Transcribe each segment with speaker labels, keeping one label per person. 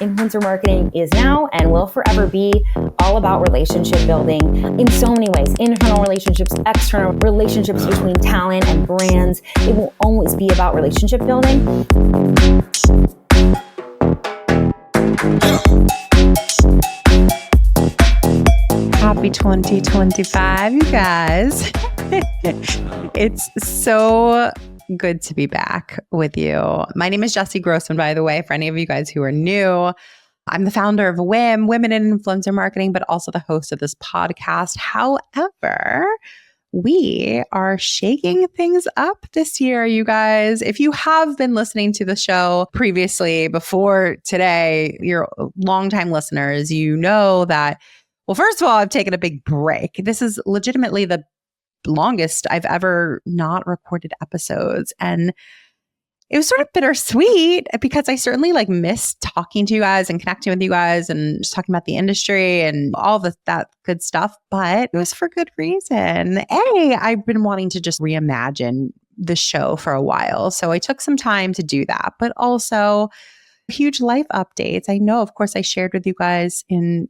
Speaker 1: Influencer marketing is now and will forever be all about relationship building in so many ways. Internal relationships, external relationships between talent and brands. It will always be about relationship building.
Speaker 2: Happy 2025, you guys. It's so good to be back with you. My name is Jessy Grossman, by the way, for any of you guys who are new. I'm the founder of WIIM, Women in Influencer Marketing, but also the host of this podcast. However, we are shaking things up this year, you guys. If you have been listening to the show previously, before today, you're longtime listeners, you know that, well, first of all, I've taken a big break. This is legitimately the longest I've ever not recorded episodes. And it was sort of bittersweet because I certainly missed talking to you guys and connecting with you guys and just talking about the industry and all that good stuff. But it was for good reason. I've been wanting to just reimagine the show for a while. So I took some time to do that, but also huge life updates. I know, of course, I shared with you guys in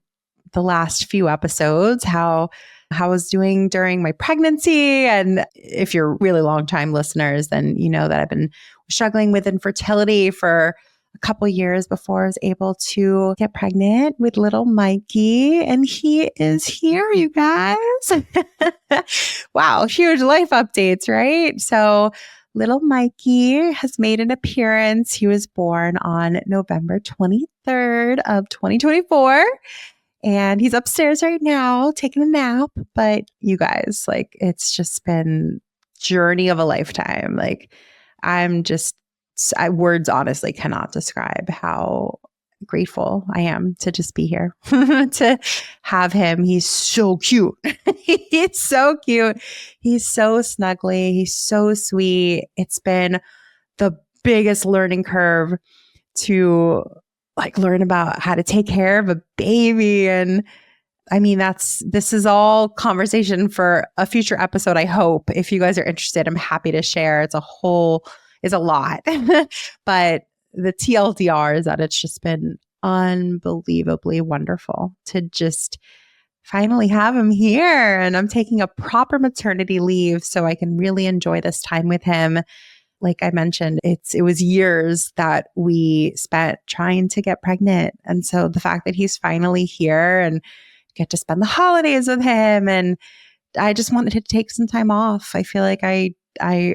Speaker 2: the last few episodes how I was doing during my pregnancy. And if you're really long-time listeners, then you know that I've been struggling with infertility for a couple years before I was able to get pregnant with little Mikey. And he is here, you guys. Wow, huge life updates, right? So little Mikey has made an appearance. He was born on November 23rd of 2024. And he's upstairs right now taking a nap. But you guys, it's just been journey of a lifetime. Words honestly cannot describe how grateful I am to just be here, to have him. He's so cute. He's so cute. He's so snuggly. He's so sweet. It's been the biggest learning curve to learn about how to take care of a baby. And I mean, this is all conversation for a future episode, I hope. If you guys are interested, I'm happy to share. It's a lot. But the TLDR is that it's just been unbelievably wonderful to just finally have him here. And I'm taking a proper maternity leave so I can really enjoy this time with him. Like I mentioned, it was years that we spent trying to get pregnant. And so the fact that he's finally here and get to spend the holidays with him, and I just wanted to take some time off. I feel like I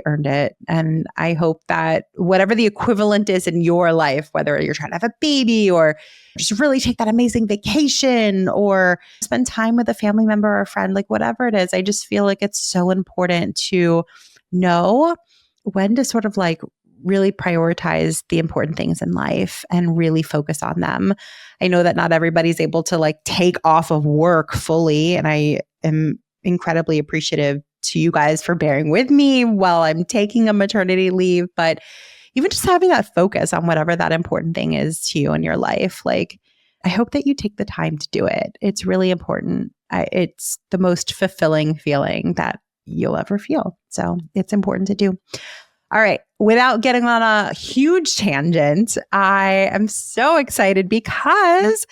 Speaker 2: earned it. And I hope that whatever the equivalent is in your life, whether you're trying to have a baby or just really take that amazing vacation or spend time with a family member or a friend, whatever it is, I just feel like it's so important to know when to sort of really prioritize the important things in life and really focus on them. I know that not everybody's able to take off of work fully. And I am incredibly appreciative to you guys for bearing with me while I'm taking a maternity leave. But even just having that focus on whatever that important thing is to you in your life, I hope that you take the time to do it. It's really important. It's the most fulfilling feeling that you'll ever feel. So it's important to do. All right. Without getting on a huge tangent, I am so excited because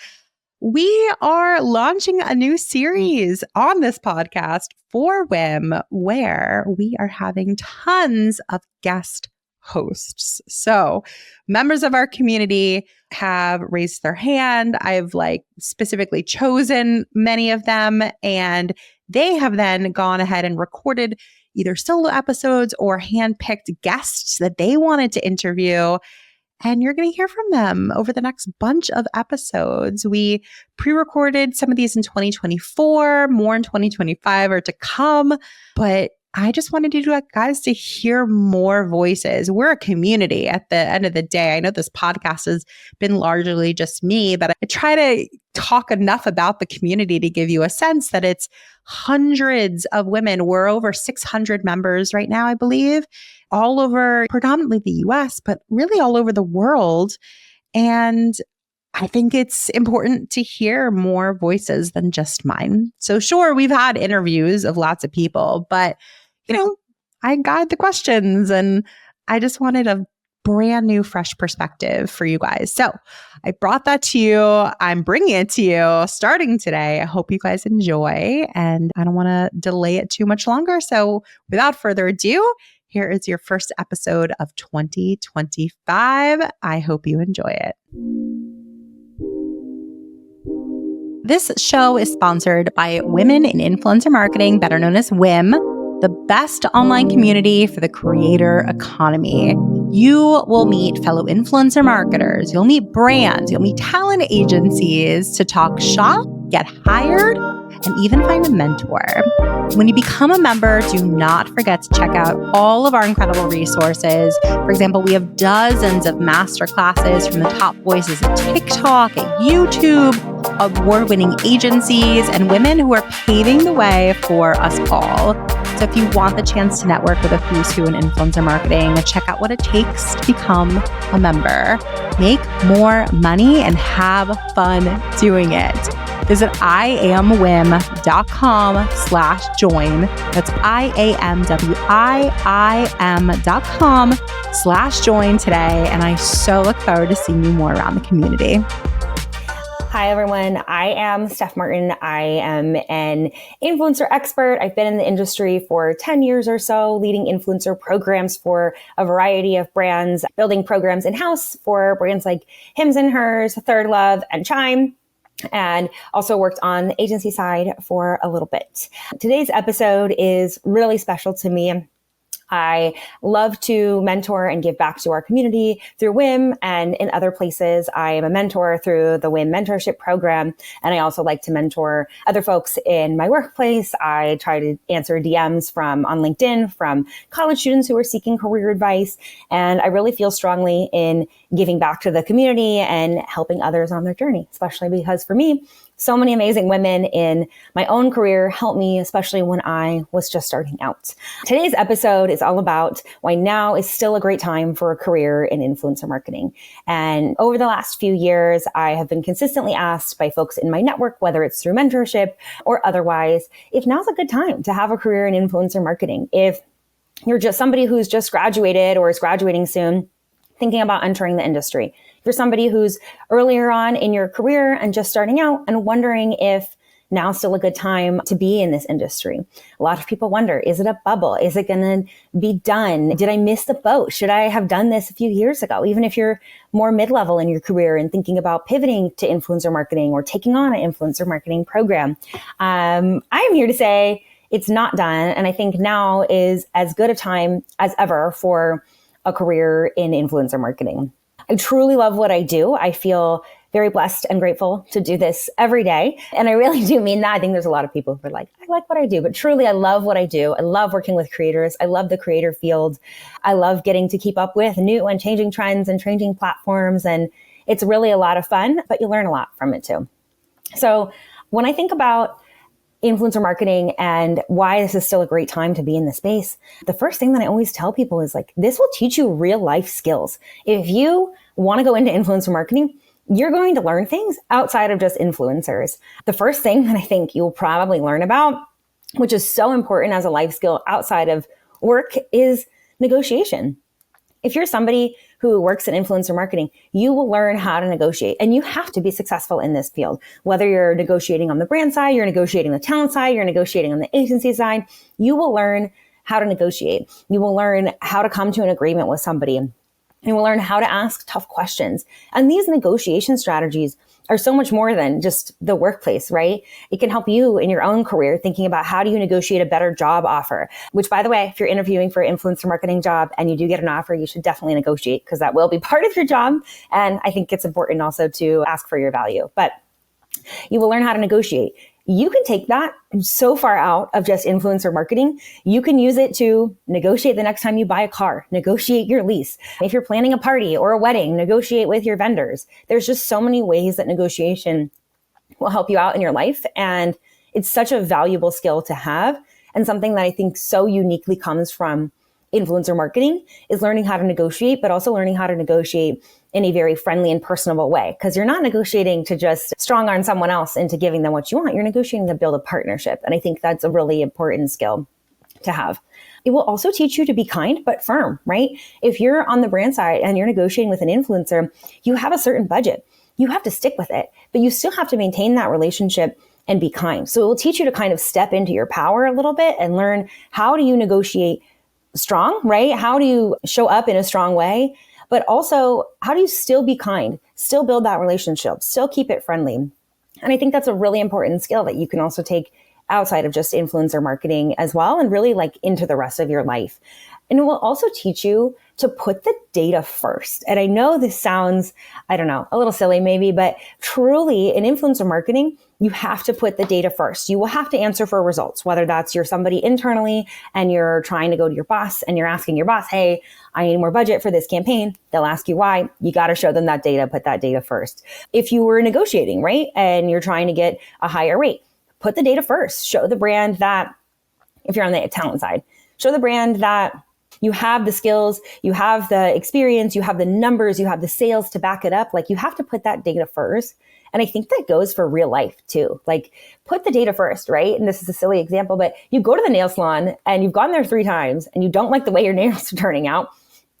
Speaker 2: we are launching a new series on this podcast for WIIM where we are having tons of guest hosts. So members of our community have raised their hand. I've specifically chosen many of them, and they have then gone ahead and recorded either solo episodes or handpicked guests that they wanted to interview. And you're going to hear from them over the next bunch of episodes. We pre-recorded some of these in 2024, more in 2025 are to come. But I just wanted you guys to hear more voices. We're a community at the end of the day. I know this podcast has been largely just me, but I try to talk enough about the community to give you a sense that it's hundreds of women. We're over 600 members right now, I believe, all over predominantly the US, but really all over the world. And I think it's important to hear more voices than just mine. So sure, we've had interviews of lots of people, but I guide the questions, and I just wanted a brand new, fresh perspective for you guys. So I brought that to you. I'm bringing it to you starting today. I hope you guys enjoy, and I don't want to delay it too much longer. So without further ado, here is your first episode of 2025. I hope you enjoy it. This show is sponsored by Women in Influencer Marketing, better known as WIIM, the best online community for the creator economy. You will meet fellow influencer marketers, you'll meet brands, you'll meet talent agencies to talk shop, get hired, and even find a mentor. When you become a member, do not forget to check out all of our incredible resources. For example, we have dozens of masterclasses from the top voices at TikTok, at YouTube, award-winning agencies, and women who are paving the way for us all. So if you want the chance to network with a who's who in influencer marketing, check out what it takes to become a member. Make more money and have fun doing it. Visit iamwim.com/join. That's iamwim.com/join today. And I so look forward to seeing you more around the community.
Speaker 1: Hi, everyone. I am Steph Martin. I am an influencer expert. I've been in the industry for 10 years or so, leading influencer programs for a variety of brands, building programs in-house for brands like Hims and Hers, Third Love, and Chime, and also worked on the agency side for a little bit. Today's episode is really special to me. I love to mentor and give back to our community through WIIM, and in other places, I am a mentor through the WIIM mentorship program. And I also like to mentor other folks in my workplace. I try to answer DMs on LinkedIn from college students who are seeking career advice. And I really feel strongly in giving back to the community and helping others on their journey, especially because for me, so many amazing women in my own career helped me, especially when I was just starting out. Today's episode is all about why now is still a great time for a career in influencer marketing. And over the last few years, I have been consistently asked by folks in my network, whether it's through mentorship or otherwise, if now's a good time to have a career in influencer marketing. If you're just somebody who's just graduated or is graduating soon, thinking about entering the industry. If you're somebody who's earlier on in your career and just starting out and wondering if now's still a good time to be in this industry. A lot of people wonder, is it a bubble? Is it going to be done? Did I miss the boat? Should I have done this a few years ago? Even if you're more mid-level in your career and thinking about pivoting to influencer marketing or taking on an influencer marketing program, I am here to say it's not done. And I think now is as good a time as ever for a career in influencer marketing. I truly love what I do. I feel very blessed and grateful to do this every day. And I really do mean that. I think there's a lot of people who are like, I like what I do, but truly I love what I do. I love working with creators. I love the creator field. I love getting to keep up with new and changing trends and changing platforms. And it's really a lot of fun, but you learn a lot from it too. So when I think about influencer marketing and why this is still a great time to be in the space, the first thing that I always tell people is like, this will teach you real life skills. If you want to go into influencer marketing, you're going to learn things outside of just influencers. The first thing that I think you'll probably learn about, which is so important as a life skill outside of work, is negotiation. If you're somebody who works in influencer marketing, you will learn how to negotiate, and you have to be successful in this field. Whether you're negotiating on the brand side, you're negotiating the talent side, you're negotiating on the agency side, you will learn how to negotiate. You will learn how to come to an agreement with somebody. You will learn how to ask tough questions. And these negotiation strategies are so much more than just the workplace, right? It can help you in your own career thinking about how do you negotiate a better job offer, which, by the way, if you're interviewing for an influencer marketing job and you do get an offer, you should definitely negotiate because that will be part of your job. And I think it's important also to ask for your value, but you will learn how to negotiate. You can take that so far out of just influencer marketing. You can use it to negotiate the next time you buy a car, negotiate your lease. If you're planning a party or a wedding, negotiate with your vendors. There's just so many ways that negotiation will help you out in your life. And it's such a valuable skill to have, and something that I think so uniquely comes from influencer marketing is learning how to negotiate, but also learning how to negotiate in a very friendly and personable way. Because you're not negotiating to just strong arm someone else into giving them what you want. You're negotiating to build a partnership. And I think that's a really important skill to have. It will also teach you to be kind, but firm, right? If you're on the brand side and you're negotiating with an influencer, you have a certain budget. You have to stick with it, but you still have to maintain that relationship and be kind. So it will teach you to kind of step into your power a little bit and learn, how do you negotiate strong, right? How do you show up in a strong way? But also, how do you still be kind, still build that relationship, still keep it friendly? And I think that's a really important skill that you can also take outside of just influencer marketing as well, and really like into the rest of your life. And it will also teach you to put the data first. And I know this sounds, I don't know, a little silly maybe, but truly in influencer marketing, you have to put the data first. You will have to answer for results, whether that's you're somebody internally and you're trying to go to your boss and you're asking your boss, hey, I need more budget for this campaign. They'll ask you why. You got to show them that data, put that data first. If you were negotiating, right, and you're trying to get a higher rate, put the data first. Show the brand that, if you're on the talent side, show the brand that you have the skills, you have the experience, you have the numbers, you have the sales to back it up. Like, you have to put that data first. And I think that goes for real life too. Like, put the data first, right? And this is a silly example, but you go to the nail salon and you've gone there 3 times and you don't like the way your nails are turning out.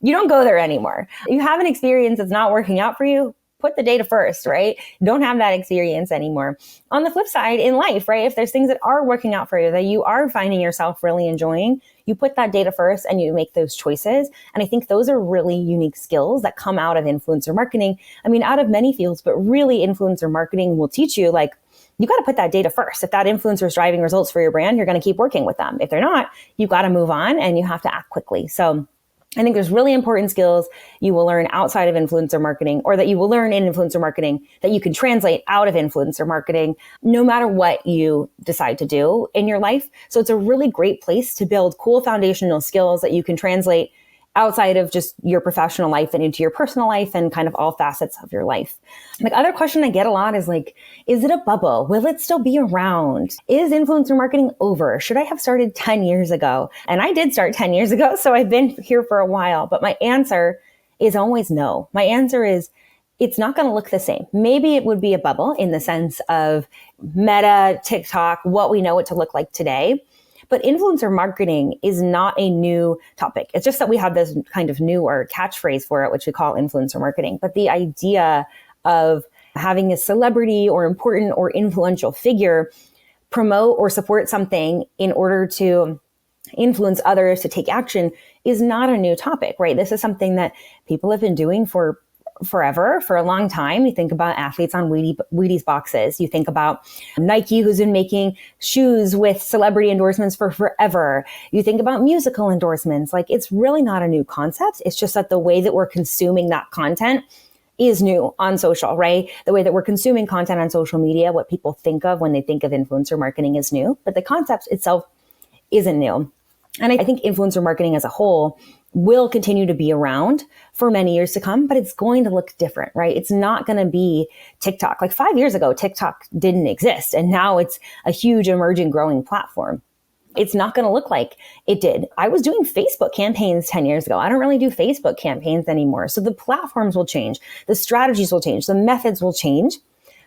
Speaker 1: You don't go there anymore. You have an experience that's not working out for you. Put the data first, right? Don't have that experience anymore. On the flip side, in life, right? If there's things that are working out for you, that you are finding yourself really enjoying, you put that data first and you make those choices. And I think those are really unique skills that come out of influencer marketing. I mean, out of many fields, but really influencer marketing will teach you, like, you got to put that data first. If that influencer is driving results for your brand, you're going to keep working with them. If they're not, you got to move on and you have to act quickly. So I think there's really important skills you will learn outside of influencer marketing, or that you will learn in influencer marketing, that you can translate out of influencer marketing, no matter what you decide to do in your life. So it's a really great place to build cool foundational skills that you can translate outside of just your professional life and into your personal life and kind of all facets of your life. Like, other question I get a lot is like, is it a bubble? Will it still be around? Is influencer marketing over? Should I have started 10 years ago? And I did start 10 years ago, so I've been here for a while, but my answer is always no. My answer is, it's not going to look the same. Maybe it would be a bubble in the sense of Meta, TikTok, what we know it to look like today. But influencer marketing is not a new topic. It's just that we have this kind of new or catchphrase for it, which we call influencer marketing. But the idea of having a celebrity or important or influential figure promote or support something in order to influence others to take action is not a new topic, right? This is something that people have been doing for forever, for a long time. You think about athletes on Wheaties boxes. You think about Nike, who's been making shoes with celebrity endorsements for forever. You think about musical endorsements. Like, it's really not a new concept. It's just that the way that we're consuming that content is new on social, right? The way that we're consuming content on social media, what people think of when they think of influencer marketing is new, but the concept itself isn't new. And I think influencer marketing as a whole will continue to be around for many years to come, but it's going to look different, right? It's not going to be TikTok. Like 5 years ago, TikTok didn't exist, and now it's a huge emerging growing platform. It's not going to look like it did. I was doing Facebook campaigns 10 years ago. I don't really do Facebook campaigns anymore. So the platforms will change. The strategies will change. The methods will change.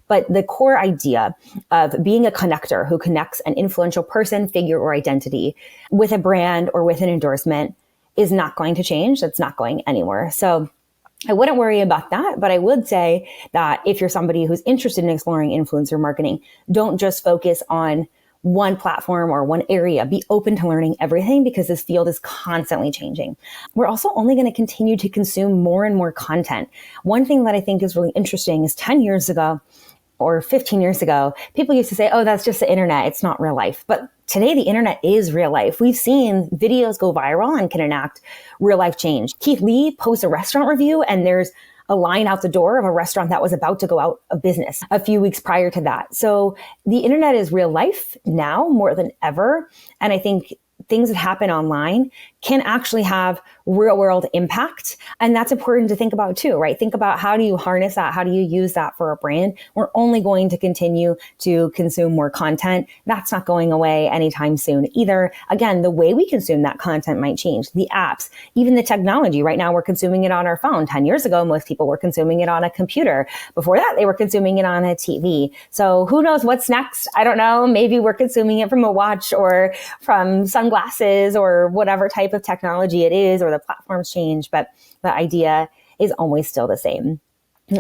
Speaker 1: But the core idea of being a connector who connects an influential person, figure, or identity with a brand or with an endorsement is not going to change. That's not going anywhere. So I wouldn't worry about that, but I would say that if you're somebody who's interested in exploring influencer marketing, don't just focus on one platform or one area. Be open to learning everything, because this field is constantly changing. We're also only going to continue to consume more and more content. One thing that I think is really interesting is 10 years ago or 15 years ago, people used to say, oh, that's just the internet. It's not real life. But today, the internet is real life. We've seen videos go viral and can enact real life change. Keith Lee posts a restaurant review and there's a line out the door of a restaurant that was about to go out of business a few weeks prior to that. So the internet is real life now more than ever. And I think things that happen online can actually have real world impact. And that's important to think about too, right? Think about, how do you harness that? How do you use that for a brand? We're only going to continue to consume more content. That's not going away anytime soon either. Again, the way we consume that content might change. The apps, even the technology. Right now, we're consuming it on our phone. 10 years ago, most people were consuming it on a computer. Before that, they were consuming it on a TV. So who knows what's next? I don't know. Maybe we're consuming it from a watch or from sunglasses or whatever type of technology it is, or the platforms change, but the idea is always still the same.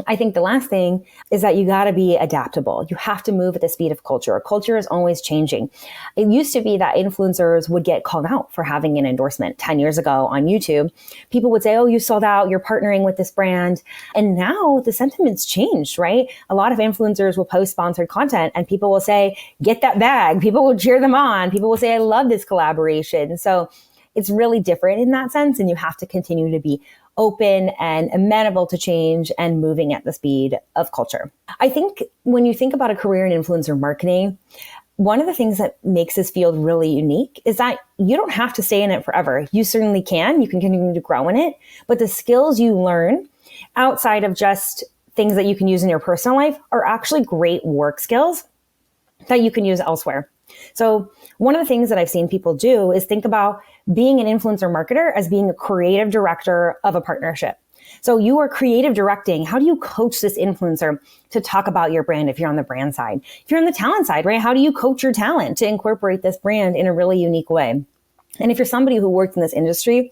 Speaker 1: I think the last thing is that you got to be adaptable. You have to move at the speed of culture. Culture is always changing. It used to be that influencers would get called out for having an endorsement 10 years ago on YouTube. People would say, oh, you sold out, you're partnering with this brand. And now the sentiment's changed, right? A lot of influencers will post sponsored content and people will say, get that bag. People will cheer them on. People will say, I love this collaboration. So it's really different in that sense. And you have to continue to be open and amenable to change and moving at the speed of culture. I think when you think about a career in influencer marketing, one of the things that makes this field really unique is that you don't have to stay in it forever. You certainly can. You can continue to grow in it. But the skills you learn outside of just things that you can use in your personal life are actually great work skills that you can use elsewhere. So one of the things that I've seen people do is think about being an influencer marketer as being a creative director of a partnership. So you are creative directing. How do you coach this influencer to talk about your brand if you're on the brand side? If you're on the talent side, right? How do you coach your talent to incorporate this brand in a really unique way? And if you're somebody who works in this industry,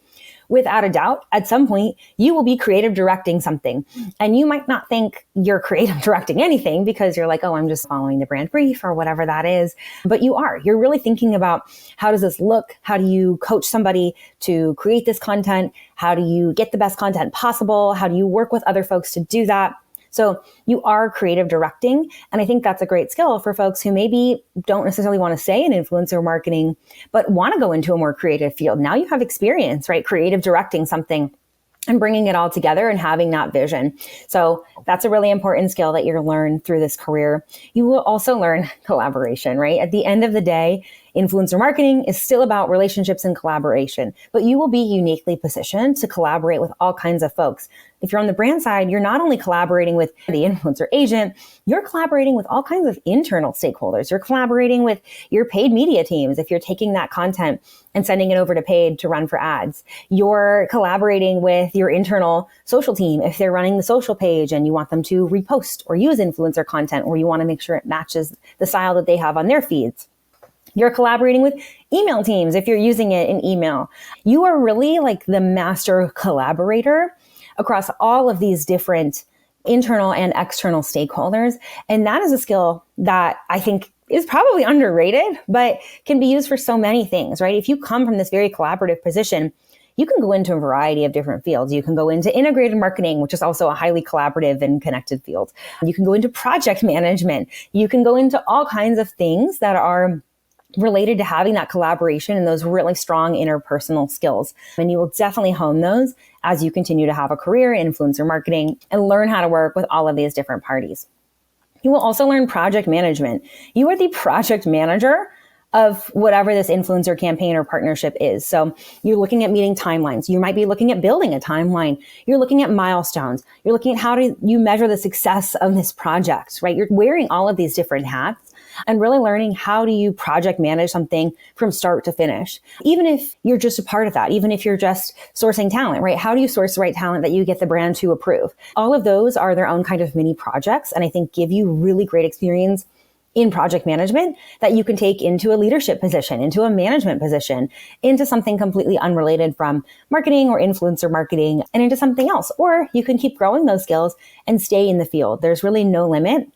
Speaker 1: without a doubt, at some point, you will be creative directing something. And you might not think you're creative directing anything because you're like, oh, I'm just following the brand brief or whatever that is. But you are. You're really thinking about, how does this look? How do you coach somebody to create this content? How do you get the best content possible? How do you work with other folks to do that? So you are creative directing. And I think that's a great skill for folks who maybe don't necessarily want to stay in influencer marketing, but want to go into a more creative field. Now you have experience, right? Creative directing something and bringing it all together and having that vision. So that's a really important skill that you'll learn through this career. You will also learn collaboration, right? At the end of the day, influencer marketing is still about relationships and collaboration, but you will be uniquely positioned to collaborate with all kinds of folks. If you're on the brand side, you're not only collaborating with the influencer agent, you're collaborating with all kinds of internal stakeholders. You're collaborating with your paid media teams if you're taking that content and sending it over to paid to run for ads. You're collaborating with your internal social team if they're running the social page and you want them to repost or use influencer content, or you want to make sure it matches the style that they have on their feeds. You're collaborating with email teams if you're using it in email. You are really like the master collaborator across all of these different internal and external stakeholders. And that is a skill that I think is probably underrated, but can be used for so many things, right? If you come from this very collaborative position, you can go into a variety of different fields. You can go into integrated marketing, which is also a highly collaborative and connected field. You can go into project management. You can go into all kinds of things that are related to having that collaboration and those really strong interpersonal skills. And you will definitely hone those as you continue to have a career in influencer marketing and learn how to work with all of these different parties. You will also learn project management. You are the project manager of whatever this influencer campaign or partnership is. So you're looking at meeting timelines. You might be looking at building a timeline. You're looking at milestones. You're looking at how do you measure the success of this project, right? You're wearing all of these different hats and really learning how do you project manage something from start to finish. Even if you're just a part of that, even if you're just sourcing talent, right? How do you source the right talent that you get the brand to approve? All of those are their own kind of mini projects, and I think give you really great experience in project management that you can take into a leadership position, into a management position, into something completely unrelated from marketing or influencer marketing, and into something else. Or you can keep growing those skills and stay in the field. There's really no limit.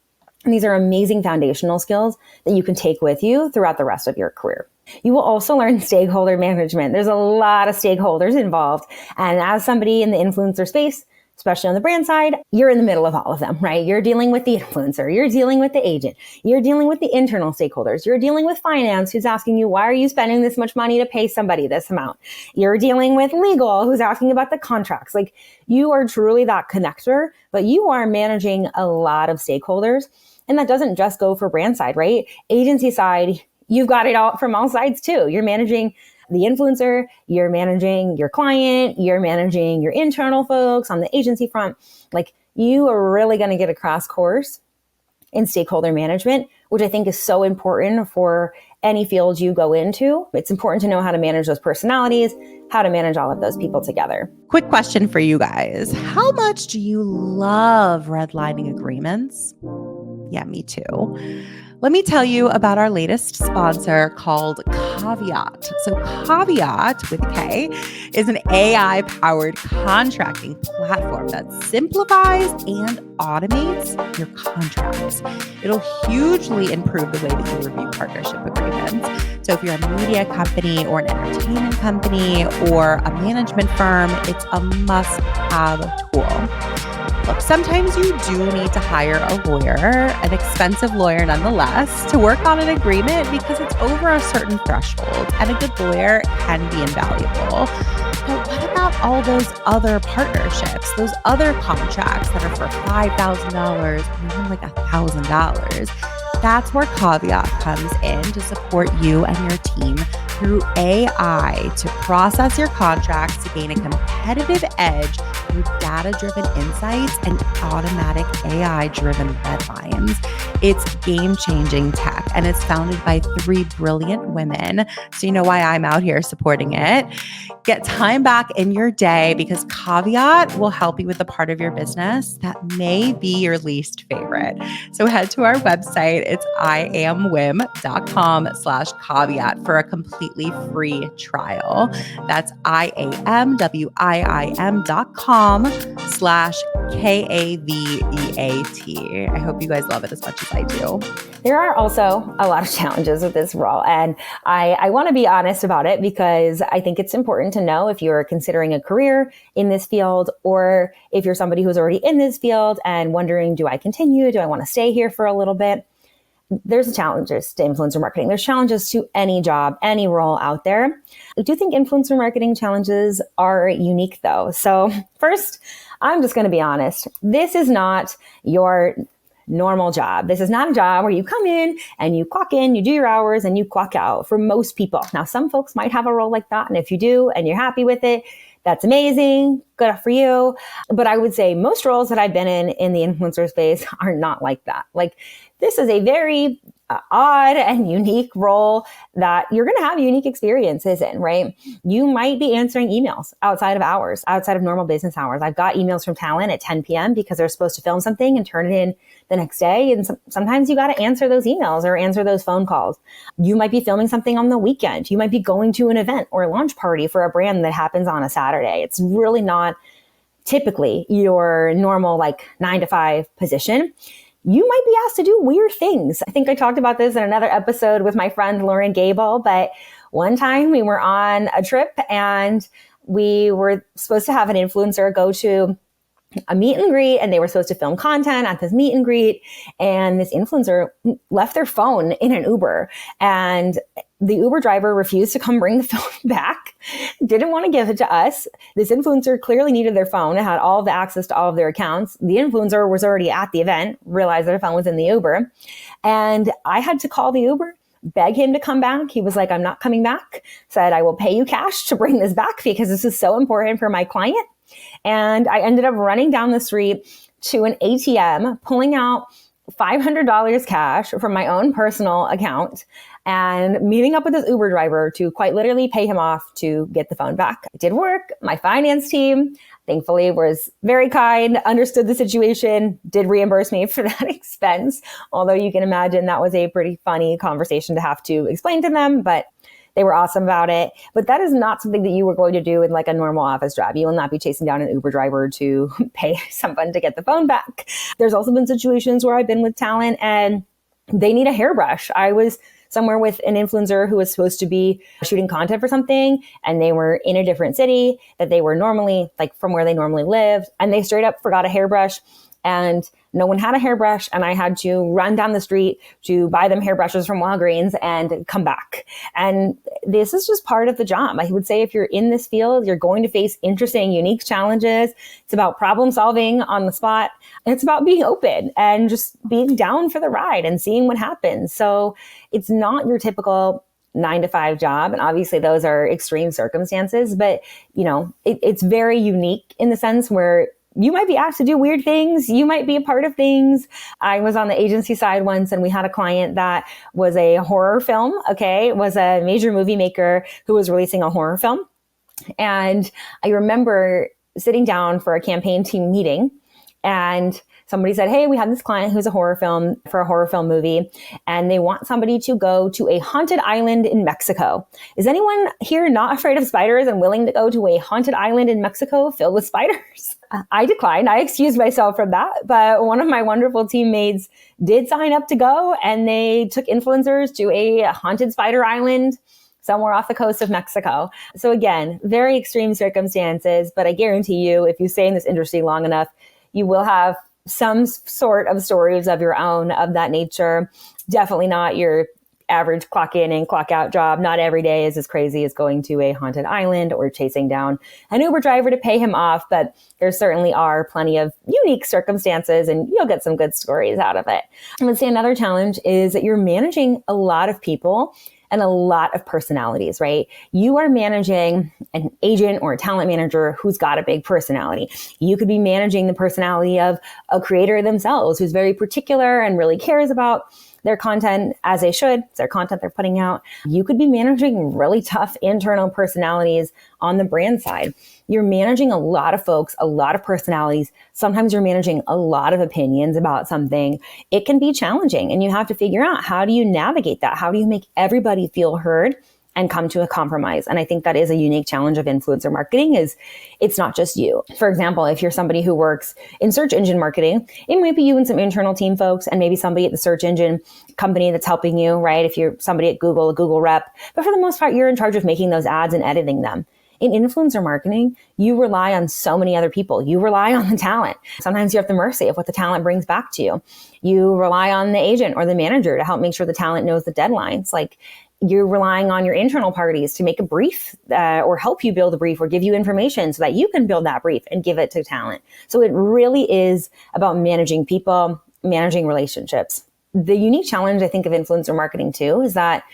Speaker 1: And these are amazing foundational skills that you can take with you throughout the rest of your career. You will also learn stakeholder management. There's a lot of stakeholders involved. And as somebody in the influencer space, especially on the brand side, you're in the middle of all of them, right? You're dealing with the influencer, you're dealing with the agent, you're dealing with the internal stakeholders, you're dealing with finance who's asking you, why are you spending this much money to pay somebody this amount? You're dealing with legal who's asking about the contracts. Like, you are truly that connector, but you are managing a lot of stakeholders. And that doesn't just go for brand side, right? Agency side, you've got it all from all sides too. You're managing the influencer, you're managing your client, you're managing your internal folks on the agency front. Like, you are really going to get a crash course in stakeholder management, which I think is so important for any field you go into. It's important to know how to manage those personalities, how to manage all of those people together.
Speaker 2: Quick question for you guys. How much do you love redlining agreements? Yeah, me too. Let me tell you about our latest sponsor called Caveat. So Caveat with K is an AI-powered contracting platform that simplifies and automates your contracts. It'll hugely improve the way that you review partnership agreements. So if you're a media company or an entertainment company or a management firm, it's a must-have tool. Look, sometimes you do need to hire a lawyer, an expensive lawyer nonetheless, to work on an agreement because it's over a certain threshold, and a good lawyer can be invaluable. But what about all those other partnerships, those other contracts that are for $5,000 or even like $1,000? That's where Caveat comes in to support you and your team through AI to process your contracts to gain a competitive edge through data-driven insights and automatic AI-driven deadlines. It's game-changing tech, and it's founded by 3 brilliant women. So you know why I'm out here supporting it. Get time back in your day because Caveat will help you with the part of your business that may be your least favorite. So head to our website. It's iamwiim.com/caveat for a completely free trial. That's iamwiim.com/KAVEAT. I hope you guys love it as much as I do.
Speaker 1: There are also a lot of challenges with this role, and I want to be honest about it because I think it's important to know if you're considering a career in this field or if you're somebody who's already in this field and wondering, do I continue? Do I want to stay here for a little bit? There's challenges to influencer marketing. There's challenges to any job, any role out there. I do think influencer marketing challenges are unique though. So first, I'm just going to be honest. This is not your normal job. This is not a job where you come in and you clock in, you do your hours and you clock out for most people. Now, some folks might have a role like that. And if you do and you're happy with it, that's amazing. Good for you. But I would say most roles that I've been in the influencer space are not like that. Like, this is a very odd and unique role that you're going to have unique experiences in, right? You might be answering emails outside of hours, outside of normal business hours. I've got emails from talent at 10 p.m. because they're supposed to film something and turn it in the next day. And sometimes you got to answer those emails or answer those phone calls. You might be filming something on the weekend. You might be going to an event or a launch party for a brand that happens on a Saturday. It's really not typically your normal 9-to-5 position. You might be asked to do weird things. I think I talked about this in another episode with my friend Lauren Gable, but one time we were on a trip and we were supposed to have an influencer go to a meet and greet, and they were supposed to film content at this meet and greet. And this influencer left their phone in an Uber, and the Uber driver refused to come bring the phone back, didn't want to give it to us. This influencer clearly needed their phone and had all the access to all of their accounts. The influencer was already at the event, realized their phone was in the Uber. And I had to call the Uber, beg him to come back. He was like, I'm not coming back. Said, I will pay you cash to bring this back because this is so important for my client. And I ended up running down the street to an ATM, pulling out $500 cash from my own personal account and meeting up with this Uber driver to quite literally pay him off to get the phone back. It did work. My finance team, thankfully, was very kind, understood the situation, did reimburse me for that expense. Although you can imagine that was a pretty funny conversation to have to explain to them, but they were awesome about it. But that is not something that you were going to do in a normal office job. You will not be chasing down an Uber driver to pay someone to get the phone back. There's also been situations where I've been with talent and they need a hairbrush. I was somewhere with an influencer who was supposed to be shooting content for something, and they were in a different city that they were normally from where they normally lived. And they straight up forgot a hairbrush, and no one had a hairbrush, and I had to run down the street to buy them hairbrushes from Walgreens and come back. And this is just part of the job. I would say if you're in this field, you're going to face interesting, unique challenges. It's about problem solving on the spot. And it's about being open and just being down for the ride and seeing what happens. So it's not your typical 9-to-5 job. And obviously those are extreme circumstances, but it's very unique in the sense where you might be asked to do weird things. You might be a part of things. I was on the agency side once and we had a client that was a horror film. Okay. It was a major movie maker who was releasing a horror film. And I remember sitting down for a campaign team meeting and somebody said, hey, we have this client who's a horror film movie, and they want somebody to go to a haunted island in Mexico. Is anyone here not afraid of spiders and willing to go to a haunted island in Mexico filled with spiders? I declined. I excused myself from that. But one of my wonderful teammates did sign up to go, and they took influencers to a haunted spider island somewhere off the coast of Mexico. So again, very extreme circumstances, but I guarantee you, if you stay in this industry long enough, you will have some sort of stories of your own of that nature. Definitely not your average clock in and clock out job. Not every day is as crazy as going to a haunted island or chasing down an Uber driver to pay him off. But there certainly are plenty of unique circumstances and you'll get some good stories out of it. I would say another challenge is that you're managing a lot of people and a lot of personalities, right? You are managing an agent or a talent manager who's got a big personality. You could be managing the personality of a creator themselves who's very particular and really cares about their content as they should. It's their content they're putting out. You could be managing really tough internal personalities on the brand side. You're managing a lot of folks, a lot of personalities. Sometimes you're managing a lot of opinions about something. It can be challenging, and you have to figure out, how do you navigate that? How do you make everybody feel heard and come to a compromise? And I think that is a unique challenge of influencer marketing, is it's not just you. For example, if you're somebody who works in search engine marketing, it might be you and some internal team folks and maybe somebody at the search engine company that's helping you, right? If you're somebody at Google, a Google rep, but for the most part, you're in charge of making those ads and editing them. In influencer marketing, you rely on so many other people. You rely on the talent. Sometimes you're at the mercy of what the talent brings back to you. You rely on the agent or the manager to help make sure the talent knows the deadlines. Like, you're relying on your internal parties to make a brief or help you build a brief or give you information so that you can build that brief and give it to talent. So it really is about managing people, managing relationships. The unique challenge, I think, of influencer marketing too, is that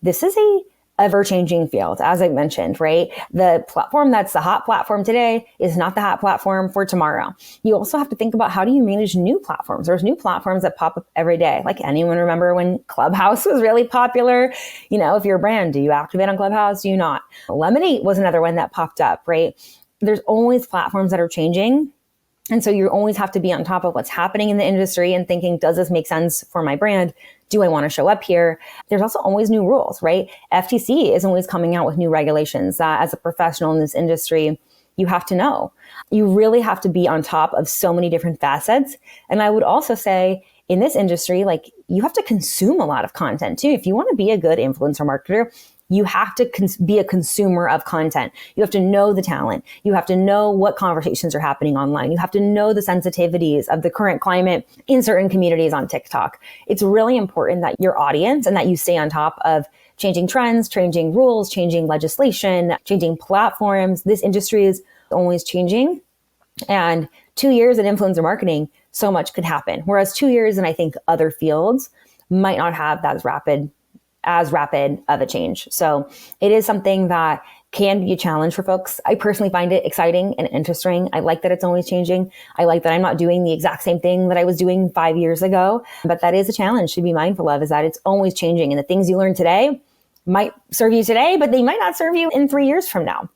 Speaker 1: this is a ever-changing field, as I mentioned, right? The platform that's the hot platform today is not the hot platform for tomorrow. You also have to think about, how do you manage new platforms? There's new platforms that pop up every day. Like, anyone remember when Clubhouse was really popular? If you're a brand, do you activate on Clubhouse? Do you not? Lemonade was another one that popped up, right? There's always platforms that are changing. And so you always have to be on top of what's happening in the industry and thinking, does this make sense for my brand? Do I want to show up here? There's also always new rules, right? FTC is always coming out with new regulations that, as a professional in this industry, you have to know. You really have to be on top of so many different facets. And I would also say, in this industry, like, you have to consume a lot of content too. If you want to be a good influencer marketer, you have to be a consumer of content. You have to know the talent. You have to know what conversations are happening online. You have to know the sensitivities of the current climate in certain communities on TikTok. It's really important that your audience and that you stay on top of changing trends, changing rules, changing legislation, changing platforms. This industry is always changing. And 2 years in influencer marketing, so much could happen. Whereas 2 years in, I think, other fields might not have that as rapid of a change. So it is something that can be a challenge for folks. I personally find it exciting and interesting. I like that it's always changing. I like that I'm not doing the exact same thing that I was doing 5 years ago, but that is a challenge to be mindful of, is that it's always changing. And the things you learn today might serve you today, but they might not serve you in 3 years from now.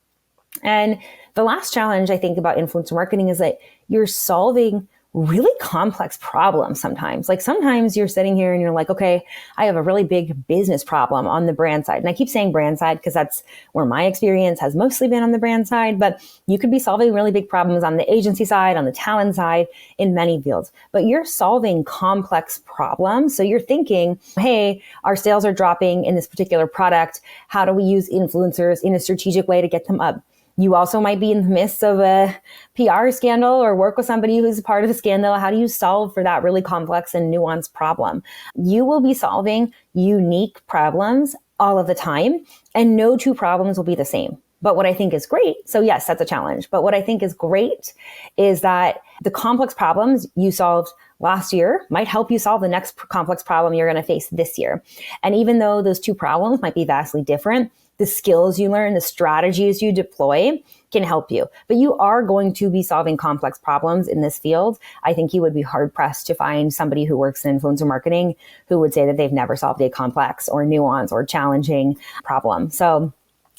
Speaker 1: And the last challenge I think about influencer marketing is that you're solving really complex problems sometimes. Like, sometimes you're sitting here and you're like, okay, I have a really big business problem on the brand side. And I keep saying brand side because that's where my experience has mostly been, on the brand side. But you could be solving really big problems on the agency side, on the talent side, in many fields. But you're solving complex problems. So you're thinking, hey, our sales are dropping in this particular product. How do we use influencers in a strategic way to get them up? You also might be in the midst of a PR scandal or work with somebody who's a part of the scandal. How do you solve for that really complex and nuanced problem? You will be solving unique problems all of the time, and no two problems will be the same. But what I think is great, so yes, that's a challenge. But what I think is great is that the complex problems you solved last year might help you solve the next complex problem you're going to face this year. And even though those two problems might be vastly different, the skills you learn, the strategies you deploy can help you. But you are going to be solving complex problems in this field. I think you would be hard pressed to find somebody who works in influencer marketing who would say that they've never solved a complex or nuanced or challenging problem. So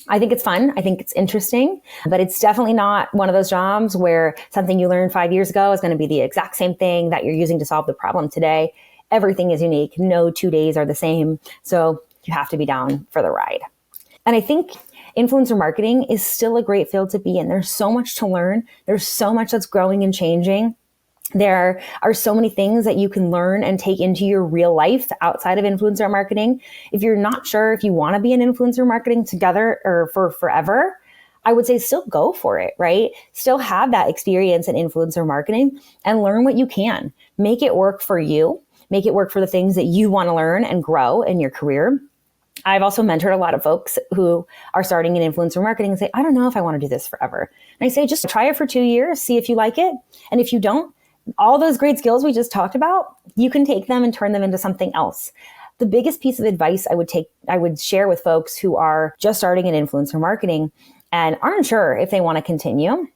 Speaker 1: I think it's fun. I think it's interesting, but it's definitely not one of those jobs where something you learned 5 years ago is going to be the exact same thing that you're using to solve the problem today. Everything is unique. No 2 days are the same. So you have to be down for the ride. And I think influencer marketing is still a great field to be in. There's so much to learn. There's so much that's growing and changing. There are so many things that you can learn and take into your real life outside of influencer marketing. If you're not sure if you want to be in influencer marketing together or for forever, I would say still go for it, right? Still have that experience in influencer marketing and learn what you can. Make it work for you. Make it work for the things that you want to learn and grow in your career. I've also mentored a lot of folks who are starting in influencer marketing and say, I don't know if I want to do this forever. And I say, just try it for 2 years, see if you like it. And if you don't, all those great skills we just talked about, you can take them and turn them into something else. The biggest piece of advice I would share with folks who are just starting in influencer marketing and aren't sure if they want to continue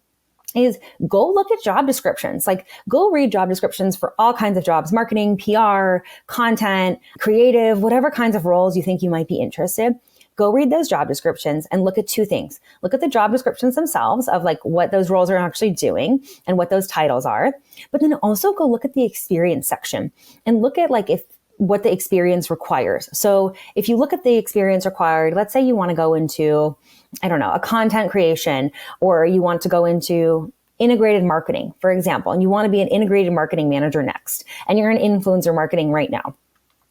Speaker 1: is go look at job descriptions. Like go read job descriptions for all kinds of jobs, marketing, PR, content, creative, whatever kinds of roles you think you might be interested. Go read those job descriptions and look at two things. Look at the job descriptions themselves of like what those roles are actually doing and what those titles are. But then also go look at the experience section and look at like what the experience requires. So if you look at the experience required, let's say you want to go into, I don't know, a content creation, or you want to go into integrated marketing, for example, and you want to be an integrated marketing manager next, and you're in influencer marketing right now.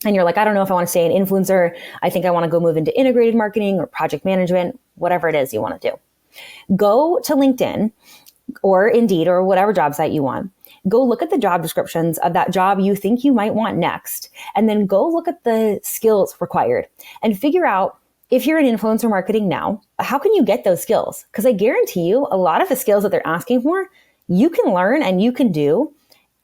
Speaker 1: And you're like, I don't know if I want to stay an influencer. I think I want to go move into integrated marketing or project management, whatever it is you want to do. Go to LinkedIn or Indeed or whatever job site you want. Go look at the job descriptions of that job you think you might want next, and then go look at the skills required and figure out if you're in influencer marketing now, how can you get those skills? Because I guarantee you a lot of the skills that they're asking for, you can learn and you can do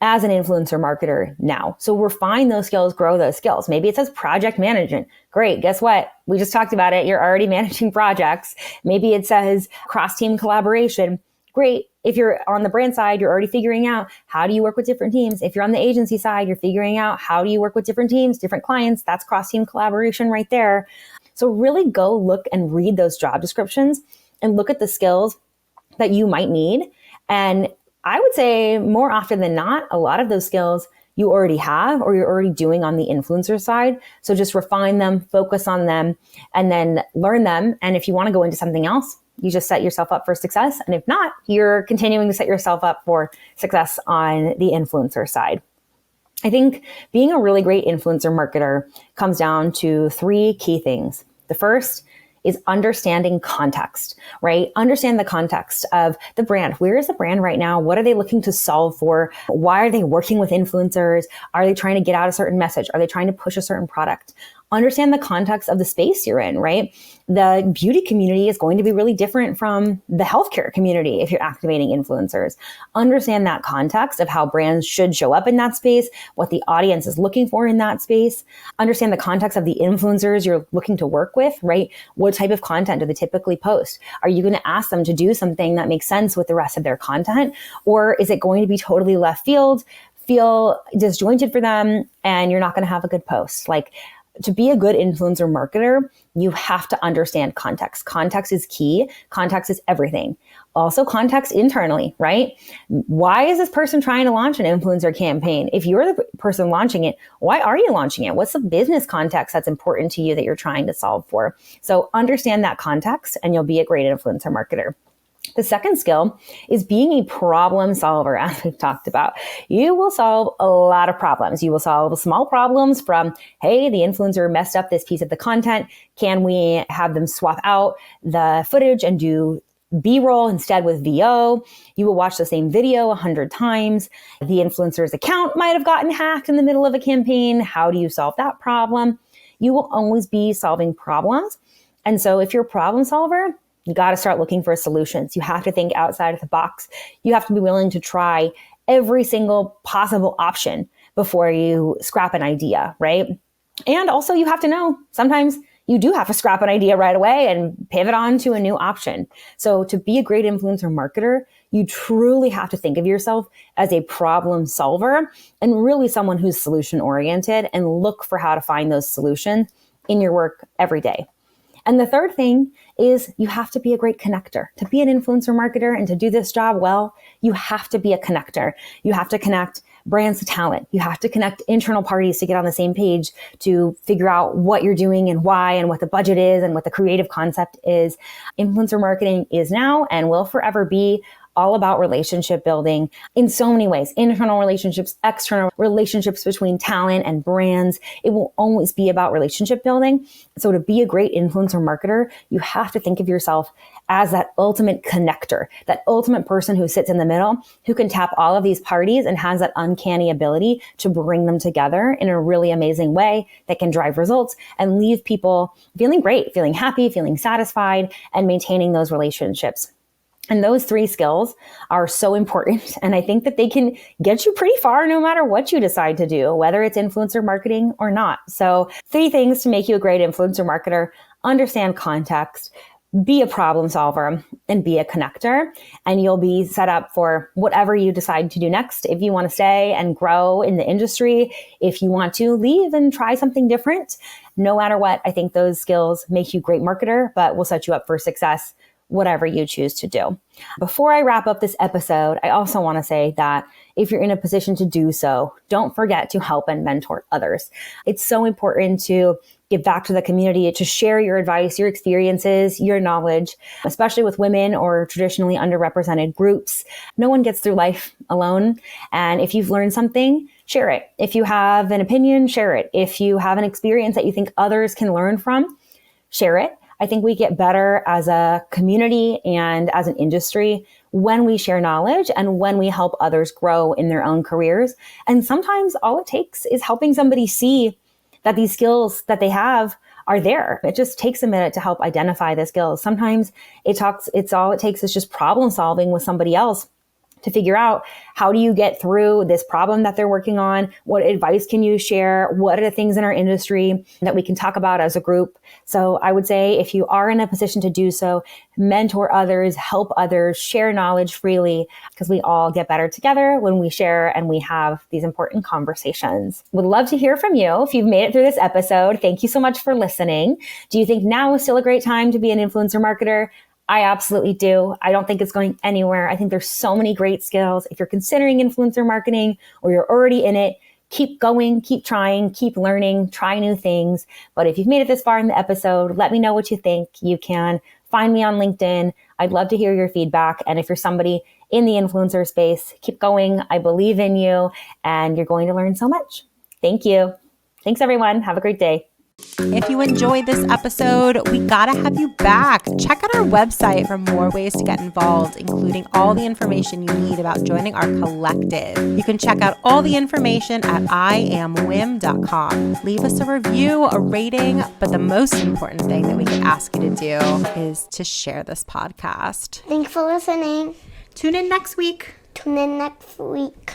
Speaker 1: as an influencer marketer now. So refine those skills, grow those skills. Maybe it says project management. Great. Guess what? We just talked about it. You're already managing projects. Maybe it says cross-team collaboration. Great. If you're on the brand side, you're already figuring out how do you work with different teams. If you're on the agency side, you're figuring out how do you work with different teams, different clients. That's cross-team collaboration right there. So really go look and read those job descriptions and look at the skills that you might need. And I would say more often than not, a lot of those skills you already have or you're already doing on the influencer side. So just refine them, focus on them, and then learn them. And if you want to go into something else, you just set yourself up for success. And if not, you're continuing to set yourself up for success on the influencer side. I think being a really great influencer marketer comes down to three key things. The first is understanding context, right? Understand the context of the brand. Where is the brand right now? What are they looking to solve for? Why are they working with influencers? Are they trying to get out a certain message? Are they trying to push a certain product? Understand the context of the space you're in, right? The beauty community is going to be really different from the healthcare community if you're activating influencers. Understand that context of how brands should show up in that space, what the audience is looking for in that space. Understand the context of the influencers you're looking to work with, right? What type of content do they typically post? Are you going to ask them to do something that makes sense with the rest of their content? Or is it going to be totally left field, feel disjointed for them, and you're not going to have a good post? Like, to be a good influencer marketer, you have to understand context. Context is key. Context is everything. Also context internally, right? Why is this person trying to launch an influencer campaign? If you're the person launching it, why are you launching it? What's the business context that's important to you that you're trying to solve for? So understand that context and you'll be a great influencer marketer. The second skill is being a problem solver, as we've talked about. You will solve a lot of problems. You will solve small problems from, hey, the influencer messed up this piece of the content. Can we have them swap out the footage and do B-roll instead with VO? You will watch the same video 100 times. The influencer's account might have gotten hacked in the middle of a campaign. How do you solve that problem? You will always be solving problems. And so if you're a problem solver, you got to start looking for solutions. You have to think outside of the box. You have to be willing to try every single possible option before you scrap an idea, right? And also you have to know sometimes you do have to scrap an idea right away and pivot on to a new option. So to be a great influencer marketer, you truly have to think of yourself as a problem solver and really someone who's solution oriented and look for how to find those solutions in your work every day. And the third thing is you have to be a great connector. To be an influencer marketer and to do this job well, you have to be a connector. You have to connect brands to talent. You have to connect internal parties to get on the same page to figure out what you're doing and why and what the budget is and what the creative concept is. Influencer marketing is now and will forever be all about relationship building in so many ways, internal relationships, external relationships between talent and brands. It will always be about relationship building. So to be a great influencer marketer, you have to think of yourself as that ultimate connector, that ultimate person who sits in the middle, who can tap all of these parties and has that uncanny ability to bring them together in a really amazing way that can drive results and leave people feeling great, feeling happy, feeling satisfied, and maintaining those relationships. And those three skills are so important. And I think that they can get you pretty far no matter what you decide to do, whether it's influencer marketing or not. So 3 things to make you a great influencer marketer: understand context, be a problem solver, and be a connector. And you'll be set up for whatever you decide to do next. If you want to stay and grow in the industry, if you want to leave and try something different, no matter what, I think those skills make you a great marketer, but will set you up for success whatever you choose to do. Before I wrap up this episode, I also want to say that if you're in a position to do so, don't forget to help and mentor others. It's so important to give back to the community, to share your advice, your experiences, your knowledge, especially with women or traditionally underrepresented groups. No one gets through life alone. And if you've learned something, share it. If you have an opinion, share it. If you have an experience that you think others can learn from, share it. I think we get better as a community and as an industry when we share knowledge and when we help others grow in their own careers. And sometimes all it takes is helping somebody see that these skills that they have are there. It just takes a minute to help identify the skills. Sometimes it's all it takes is just problem solving with somebody else to figure out how do you get through this problem that they're working on? What advice can you share? What are the things in our industry that we can talk about as a group? So I would say if you are in a position to do so, mentor others, help others, share knowledge freely, because we all get better together when we share and we have these important conversations. Would love to hear from you if you've made it through this episode. Thank you so much for listening. Do you think now is still a great time to be an influencer marketer? I absolutely do. I don't think it's going anywhere. I think there's so many great skills. If you're considering influencer marketing or you're already in it, keep going, keep trying, keep learning, try new things. But if you've made it this far in the episode, let me know what you think. You can find me on LinkedIn. I'd love to hear your feedback. And if you're somebody in the influencer space, keep going. I believe in you and you're going to learn so much. Thank you. Thanks, everyone. Have a great day.
Speaker 2: If you enjoyed this episode, we gotta have you back. Check out our website for more ways to get involved, including all the information you need about joining our collective. You can check out all the information at iamwim.com. Leave us a review, a rating, but the most important thing that we can ask you to do is to share this podcast.
Speaker 3: Thanks for listening.
Speaker 2: Tune in next week.
Speaker 3: Tune in next week.